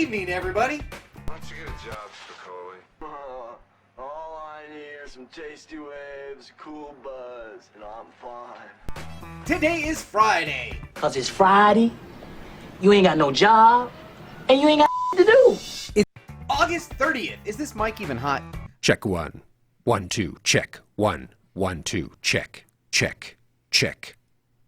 evening, everybody. Why don't you get a job, Spicoli? All I need are some tasty waves, cool buzz, and I'm fine. Today is Friday. Cause it's Friday, you ain't got no job, and you ain't got to do. It's August 30th. Is this mic even hot? Check 1. 1, 2, check. 1, 1, 2, check. Check. Check.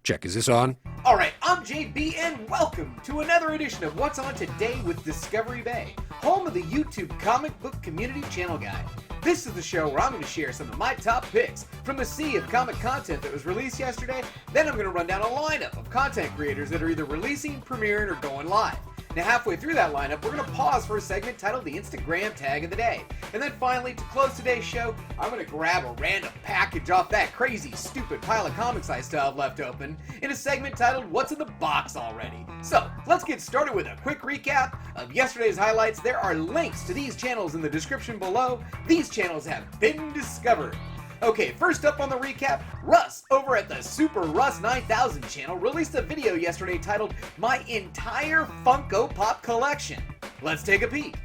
Check. Is this on? All right, I'm JB, and welcome to another edition of What's On Today with Discovery Bay, home of the YouTube comic book community channel guide. This is the show where I'm going to share some of my top picks from the sea of comic content that was released yesterday. Then I'm going to run down a lineup of content creators that are either releasing, premiering, or going live. Now, halfway through that lineup, we're going to pause for a segment titled the Instagram Tag of the Day. And then finally, to close today's show, I'm going to grab a random package off that crazy, stupid pile of comics I still have left open in a segment titled What's in the Box Already? So, let's get started with a quick recap of yesterday's highlights. There are links to these channels in the description below. These channels have been discovered. Okay, first up on the recap, Russ over at the SuperRus 9000 channel released a video yesterday titled My Entire Funko Pop Collection. Let's take a peek.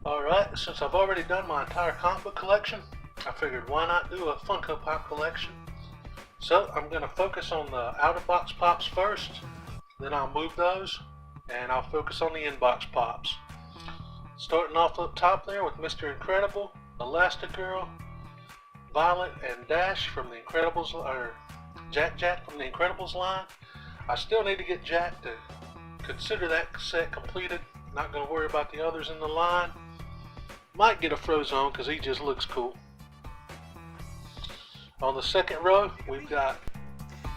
Alright, since I've already done my entire comic book collection, I figured why not do a Funko Pop collection. So I'm going to focus on the out-of-box pops first, then I'll move those, and I'll focus on the in-box pops. Starting off up top there with Mr. Incredible, Elastigirl, Violet, and Dash from the Incredibles, or Jack from the Incredibles line. I still need to get Jack to consider that set completed. Not going to worry about the others in the line. Might get a Frozone because he just looks cool. On the second row, we've got...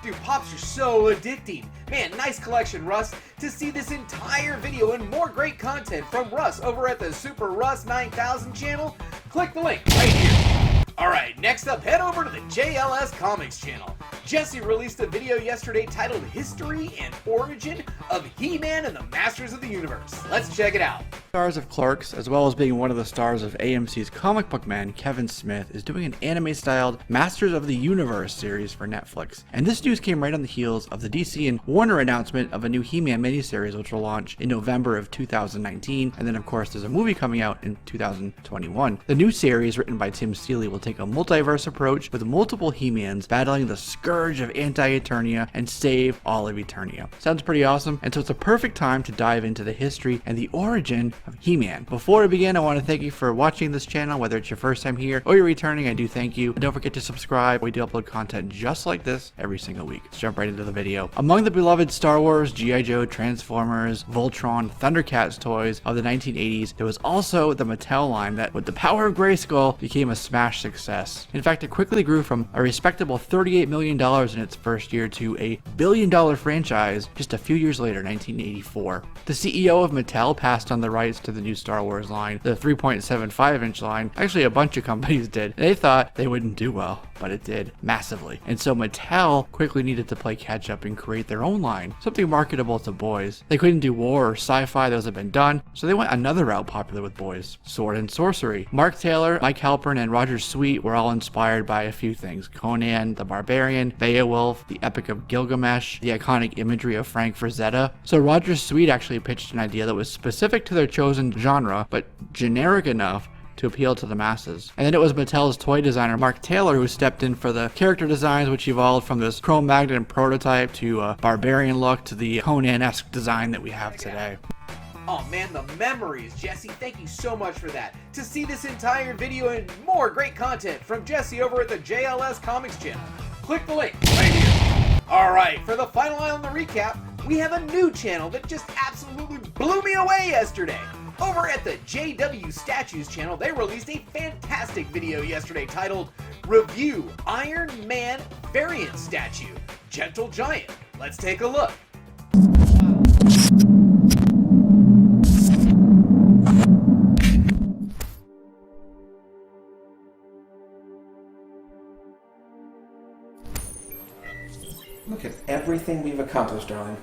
Dude, pops are so addicting. Man, nice collection, Russ. To see this entire video and more great content from Russ over at the SuperRus 9000 channel, click the link right here. Alright, next up, head over to the JLS Comics channel. Jesse released a video yesterday titled History and Origin of He-Man and the Masters of the Universe. Let's check it out. Stars of Clerks, as well as being one of the stars of AMC's Comic Book Man, Kevin Smith, is doing an anime-styled Masters of the Universe series for Netflix. And this news came right on the heels of the DC and Warner announcement of a new He-Man miniseries, which will launch in November of 2019. And then, of course, there's a movie coming out in 2021. The new series, written by Tim Seeley, will take a multiverse approach with multiple He-Mans battling the scourge of Anti-Eternia and save all of Eternia. Sounds pretty awesome, and so it's a perfect time to dive into the history and the origin of He-Man. Before we begin, I want to thank you for watching this channel, whether it's your first time here or you're returning. I do thank you. And don't forget to subscribe. We do upload content just like this every single week. Let's jump right into the video. Among the beloved Star Wars, G.I. Joe, Transformers, Voltron, Thundercats toys of the 1980s, there was also the Mattel line that, with the power of Grayskull, became a smash success. In fact, it quickly grew from a respectable $38 million in its first year to a billion-dollar franchise just a few years later, 1984. The CEO of Mattel passed on the rights to the new Star Wars line, the 3.75-inch line. Actually, a bunch of companies did. They thought they wouldn't do well, but it did massively. And so Mattel quickly needed to play catch up and create their own line, something marketable to boys. They couldn't do war or sci-fi, those had been done, so they went another route popular with boys: sword and sorcery. Mark Taylor, Mike Halpern, and Roger Sweet were all inspired by a few things: Conan the Barbarian, Beowulf, the Epic of Gilgamesh, the iconic imagery of Frank Frazetta. So Roger Sweet actually pitched an idea that was specific to their chosen genre, but generic enough to appeal to the masses. And then it was Mattel's toy designer Mark Taylor who stepped in for the character designs, which evolved from this Cro-Magnon prototype to a barbarian look to the Conan-esque design that we have today. Oh man, the memories, Jesse. Thank you so much for that. To see this entire video and more great content from Jesse over at the JLS Comics channel, click the link right here. Alright, for the final line on the recap, we have a new channel that just absolutely blew me away yesterday. Over at the JW Statues channel, they released a fantastic video yesterday titled Review Iron Man Variant Statue, Gentle Giant. Let's take a look. accomplished, darling.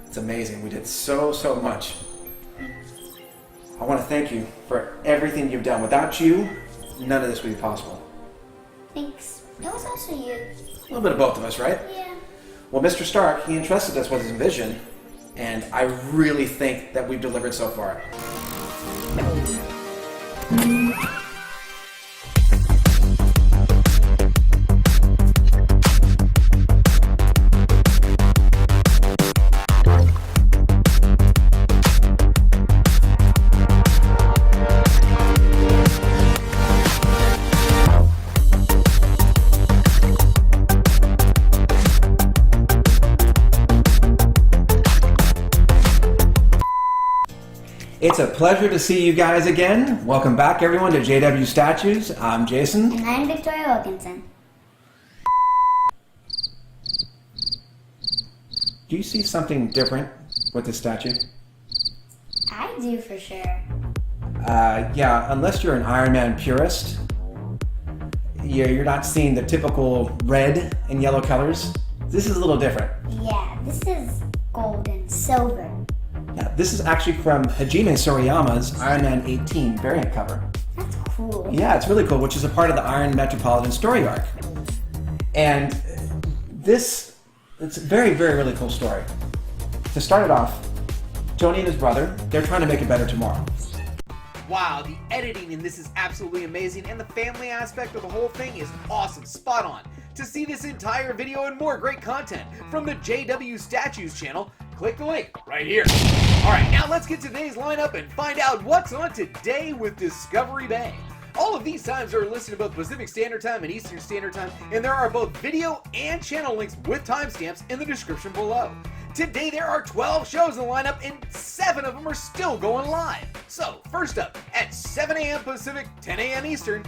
It's amazing. We did so much. I want to thank you for everything you've done. Without you, none of this would be possible. Thanks. It was also you. A little bit of both of us, right? Yeah. Well, Mr. Stark, he entrusted us with his vision, and I really think that we've delivered so far. It's a pleasure to see you guys again. Welcome back, everyone, to JW Statues. I'm Jason. And I'm Victoria Wilkinson. Do you see something different with this statue? I do for sure. Yeah, unless you're an Iron Man purist, you're not seeing the typical red and yellow colors. This is a little different. Yeah, this is gold and silver. Yeah, this is actually from Hajime Sorayama's Iron Man 18 variant cover. That's cool. Yeah, it's really cool, which is a part of the Iron Metropolitan story arc. And it's a very really cool story. To start it off, Tony and his brother, they're trying to make a better tomorrow. Wow, the editing in this is absolutely amazing, and the family aspect of the whole thing is awesome, spot on. To see this entire video and more great content from the JW Statues channel, click the link right here. Alright, now let's get to today's lineup and find out what's on today with Discovery Bay. All of these times are listed both Pacific Standard Time and Eastern Standard Time, and there are both video and channel links with timestamps in the description below. Today there are 12 shows in the lineup and 7 of them are still going live. So, first up, at 7 a.m. Pacific, 10 a.m. Eastern,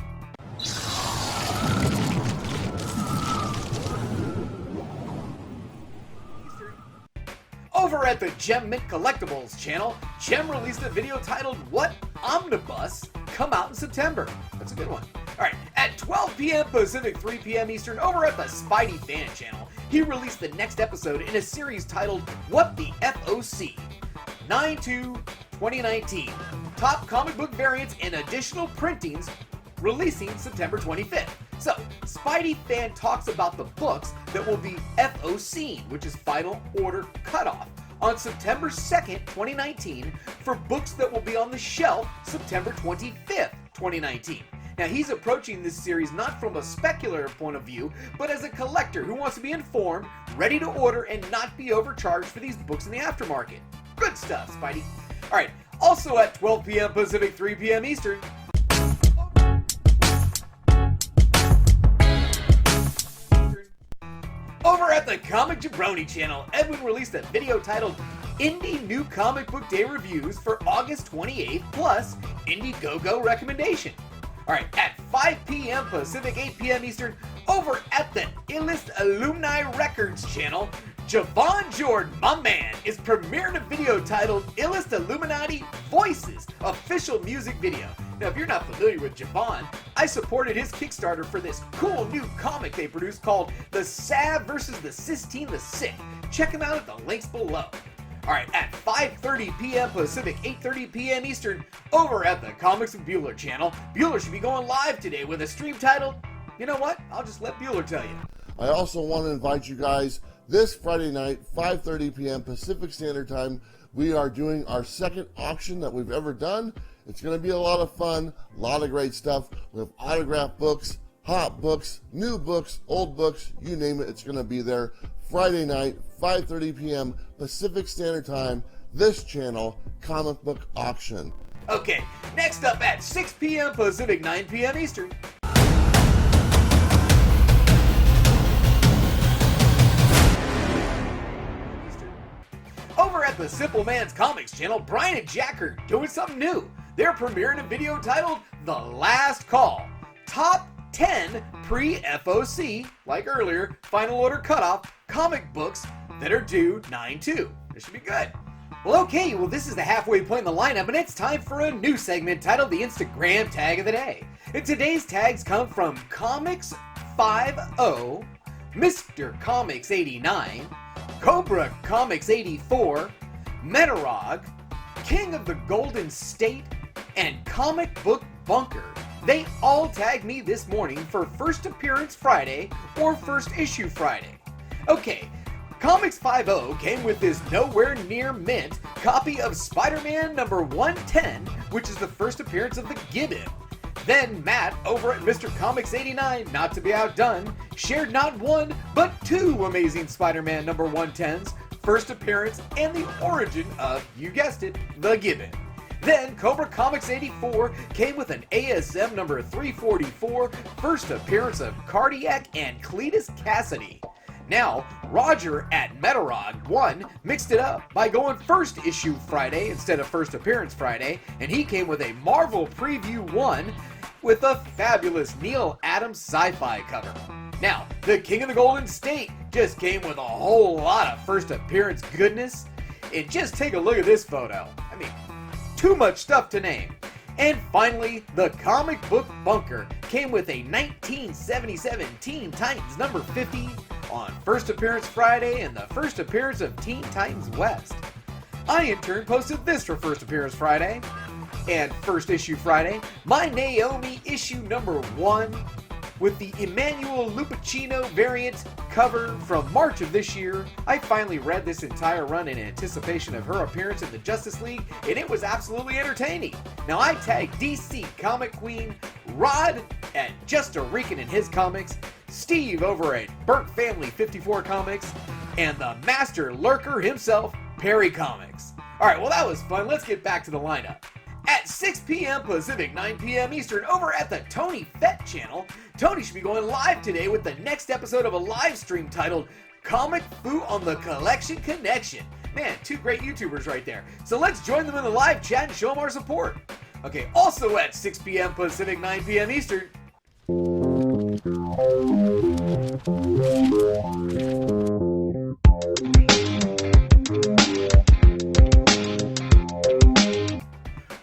over at the Mint Collectibles channel, Gem released a video titled What OMNIBUS Come Out in September. That's a good one. Alright, at 12 p.m. Pacific, 3 p.m. Eastern, over at the Spidey Fan channel, he released the next episode in a series titled What the FOC 9/2/2019. Top comic book variants and additional printings releasing September 25th. So, Spidey Fan talks about the books that will be FOC, which is Final Order Cutoff, on September 2nd, 2019, for books that will be on the shelf September 25th, 2019. Now, he's approaching this series not from a speculative point of view, but as a collector who wants to be informed, ready to order, and not be overcharged for these books in the aftermarket. Good stuff, Spidey. Alright, also at 12 p.m. Pacific, 3 p.m. Eastern, over at the Comic Jabroni channel, Edwin released a video titled Indie New Comic Book Day Reviews for August 28th plus IndieGOGO recommendation. Alright, at 5 p.m. Pacific, 8 p.m. Eastern, over at the Illest Alumni Records channel, Javon Jordan, my man, is premiering a video titled Illest Illuminati Voices Official Music Video. Now, if you're not familiar with Javon, I supported his Kickstarter for this cool new comic they produced called The Sav vs. the Sistine the Sick. Check him out at the links below. Alright, at 5:30 p.m. Pacific, 8:30 p.m. Eastern, over at the Comics and Bueller channel, Bueller should be going live today with a stream titled, you know what, I'll just let Bueller tell you. I also want to invite you guys this Friday night, 5:30 p.m. Pacific Standard Time. We are doing our second auction that we've ever done. It's going to be a lot of fun, a lot of great stuff. We have autographed books, hot books, new books, old books, you name it, it's going to be there. Friday night, 5:30 p.m. Pacific Standard Time, this channel, Comic Book Auction. Okay, next up at 6 p.m. Pacific, 9 p.m. Eastern. Over at the Simple Man's Comics channel, Brian and Jack are doing something new. They're premiering a video titled The Last Call. Top 10 pre-FOC, like earlier, Final Order Cutoff, comic books that are due 9/2. This should be good. Well, okay, this is the halfway point in the lineup, and it's time for a new segment titled the Instagram Tag of the Day. And today's tags come from Comics50, Mr. Comics 89, Cobra Comics 84, Metarog, King of the Golden State, and Comic Book Bunker. They all tagged me this morning for First Appearance Friday or First Issue Friday. Okay, Comics 50 came with this nowhere near mint copy of Spider-Man number 110, which is the first appearance of the Gibbon. Then Matt over at Mr. Comics 89, not to be outdone, shared not one, but two Amazing Spider-Man number 110s, first appearance and the origin of, you guessed it, the Gibbon. Then Cobra Comics 84 came with an ASM number 344, first appearance of Cardiac and Cletus Cassidy. Now, Roger at Metarog 1 mixed it up by going First Issue Friday instead of First Appearance Friday, and he came with a Marvel Preview 1 with a fabulous Neil Adams sci-fi cover. Now, the King of the Golden State just came with a whole lot of first appearance goodness. And just take a look at this photo. I mean, too much stuff to name. And finally, the Comic Book Bunker came with a 1977 Teen Titans number 50 on First Appearance Friday and the first appearance of Teen Titans West. I in turn posted this for First Appearance Friday and First Issue Friday, my Naomi issue number 1 with the Emmanuel Lupacchino variant cover from March of this year. I finally read this entire run in anticipation of her appearance in the Justice League, and it was absolutely entertaining. Now I tagged DC Comic Queen, Rod at Just a Rican in his comics, Steve over at Burke Family 54 Comics, and the master lurker himself, Perry Comics. Alright, well that was fun. Let's get back to the lineup. At 6 p.m. Pacific, 9 p.m. Eastern, over at the Tony Fett channel, Tony should be going live today with the next episode of a live stream titled ComicFoo on the Collection Connection. Man, two great YouTubers right there. So let's join them in the live chat and show them our support. Okay, also at 6 p.m. Pacific, 9 p.m. Eastern,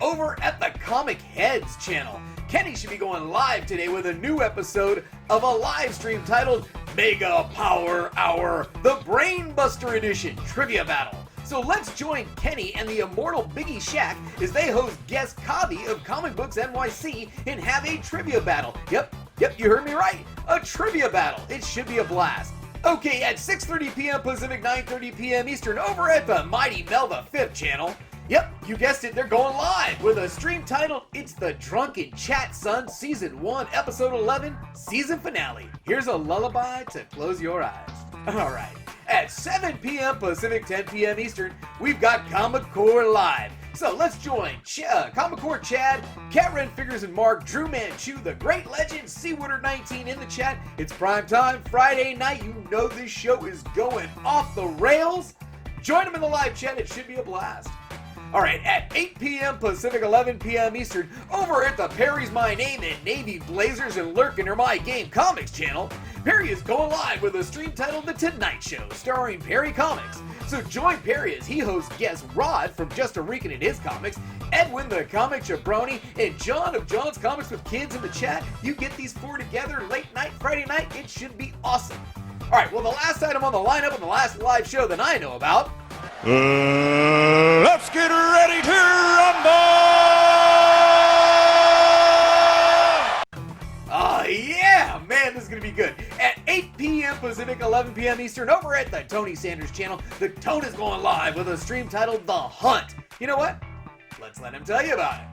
over at the Comic Heads channel, Kenny should be going live today with a new episode of a live stream titled Mega Power Hour, the BrainBuster Edition Trivia Battle. So let's join Kenny and the immortal Biggie Shaq as they host guest Kavi of Comic Books NYC and have a trivia battle. Yep, you heard me right. A trivia battle. It should be a blast. Okay, at 6:30 p.m. Pacific, 9:30 p.m. Eastern, over at the Mighty Melva 5th channel, yep, you guessed it, they're going live with a stream titled It's the Drunken Chat Son Season 1, Episode 11, Season Finale. Here's a lullaby to close your eyes. Alright, at 7 p.m. Pacific, 10 p.m. Eastern, we've got Comic Core Live. So let's join Comic Core Chad, Cat Ren Figures and Mark, Drew Manchu, the Great Legend, Seawooder19 in the chat. It's prime time, Friday night. You know this show is going off the rails. Join them in the live chat. It should be a blast. Alright, at 8 p.m. Pacific, 11 p.m. Eastern, over at the Perry's My Name and Navy Blazers and Lurkin' Are My Game Comics channel, Perry is going live with a stream titled The Tonight Show, starring Perry Comics. So join Perry as he hosts guest Rod from Just a Rican in his comics, Edwin the Comic Jabroni, and John of John's Comics with Kids in the chat. You get these four together late night, Friday night, it should be awesome. Alright, well the last item on the lineup and the last live show that I know about, let's get ready to rumble! Yeah, man, this is going to be good. At 8 p.m. Pacific, 11 p.m. Eastern, over at the Tony Sanders channel, the Tone is going live with a stream titled The Hunt. You know what? Let's let him tell you about it.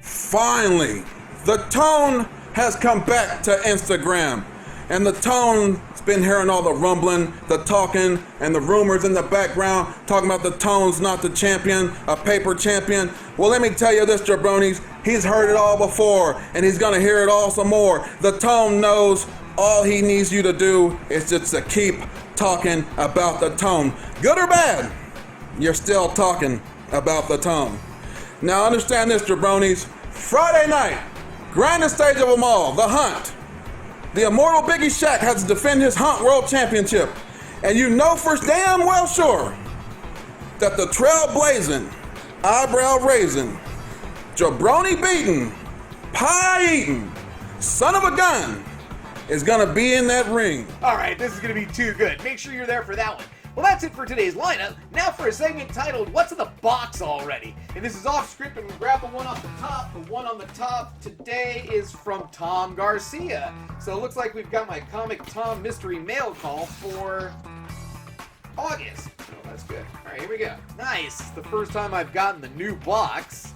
Finally, the Tone has come back to Instagram. And the Tone's been hearing all the rumbling, the talking, and the rumors in the background, talking about the Tone's not the champion, a paper champion. Well, let me tell you this, jabronis, he's heard it all before, and he's gonna hear it all some more. The Tone knows all he needs you to do is just to keep talking about the Tone. Good or bad, you're still talking about the Tone. Now understand this, jabronis, Friday night, grandest stage of them all, the Hunt. The immortal Biggie Shaq has to defend his Hunt World Championship. And you know for damn well sure that the trailblazing, eyebrow raising, jabroni beating, pie eating, son of a gun, is gonna be in that ring. Alright, this is going to be too good. Make sure you're there for that one. Well, that's it for today's lineup. Now for a segment titled, What's in the Box Already? And this is off script, and we grab the one off the top. The one on the top today is from Tom Garcia. So it looks like we've got my Comic Tom mystery mail call for August. Oh, that's good. Alright, here we go. Nice. It's the first time I've gotten the new box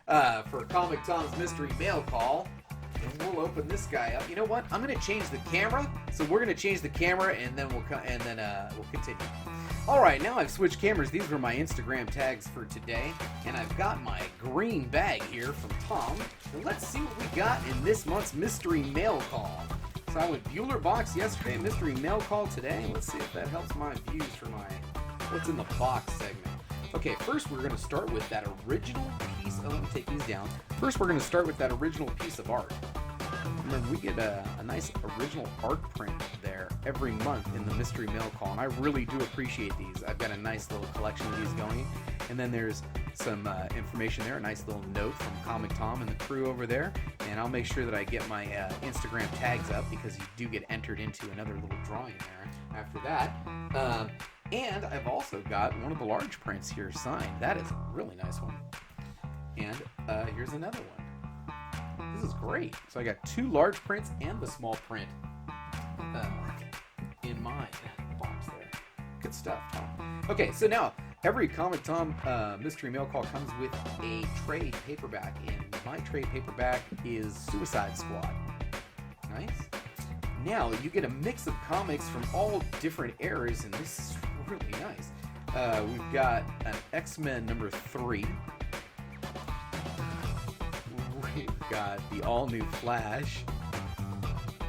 for Comic Tom's mystery mail call. And we'll open this guy up. You know what? I'm gonna change the camera. So we're gonna change the camera, and then we'll continue. All right, now I've switched cameras. These were my Instagram tags for today, and I've got my green bag here from Tom. And let's see what we got in this month's mystery mail call. So I went Bueller box yesterday, mystery mail call today. Let's see if that helps my views for my what's in the box segment. Okay, first we're going to start with that original piece. Oh, let me take these down. First, we're going to start with that original piece of art. Remember, we get a nice original art print there every month in the mystery mail call, and I really do appreciate these. I've got a nice little collection of these going, and then there's some information there, a nice little note from Comic Tom and the crew over there, and I'll make sure that I get my Instagram tags up because you do get entered into another little drawing there after that. And I've also got one of the large prints here signed. That is a really nice one. And here's another one. This is great. So I got two large prints and the small print in my box there. Good stuff, Tom. Okay, so now every Comic Tom mystery mail call comes with a trade paperback, and my trade paperback is Suicide Squad. Nice. Now you get a mix of comics from all different eras, and this is really nice. We've got an X-Men number 3. We've got the all-new Flash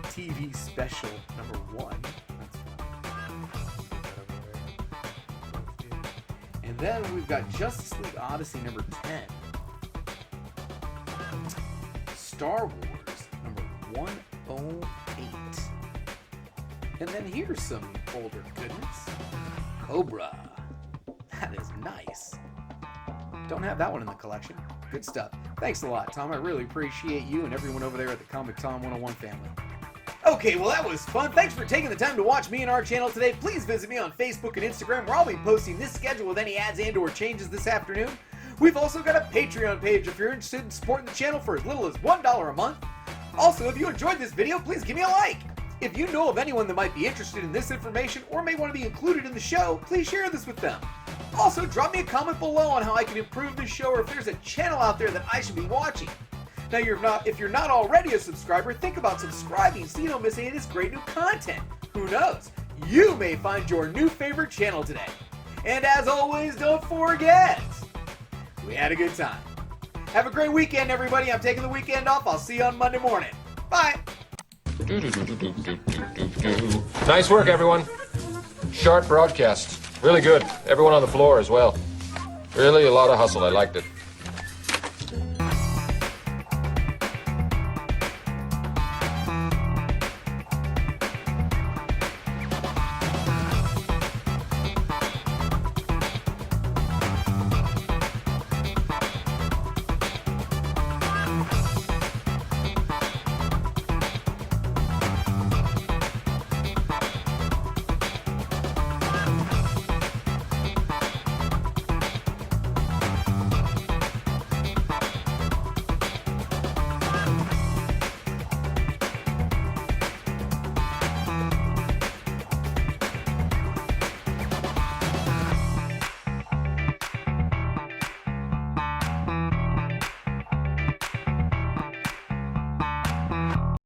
TV special number 1. That's fun. And then we've got Justice League Odyssey number 10. Star Wars number 108. And then here's some older goodness. Cobra. That is nice. Don't have that one in the collection. Good stuff. Thanks a lot, Tom. I really appreciate you and everyone over there at the Comic Tom 101 family. Okay, well that was fun. Thanks for taking the time to watch me and our channel today. Please visit me on Facebook and Instagram, where I'll be posting this schedule with any ads and or changes this afternoon. We've also got a Patreon page if you're interested in supporting the channel for as little as $1 a month. Also, if you enjoyed this video, please give me a like. If you know of anyone that might be interested in this information or may want to be included in the show, please share this with them. Also, drop me a comment below on how I can improve this show, or if there's a channel out there that I should be watching. Now, if you're not already a subscriber, think about subscribing so you don't miss any of this great new content. Who knows? You may find your new favorite channel today. And as always, don't forget, we had a good time. Have a great weekend, everybody. I'm taking the weekend off. I'll see you on Monday morning. Bye. Nice work, everyone. Sharp broadcast. Really good. Everyone on the floor as well. Really a lot of hustle. I liked it.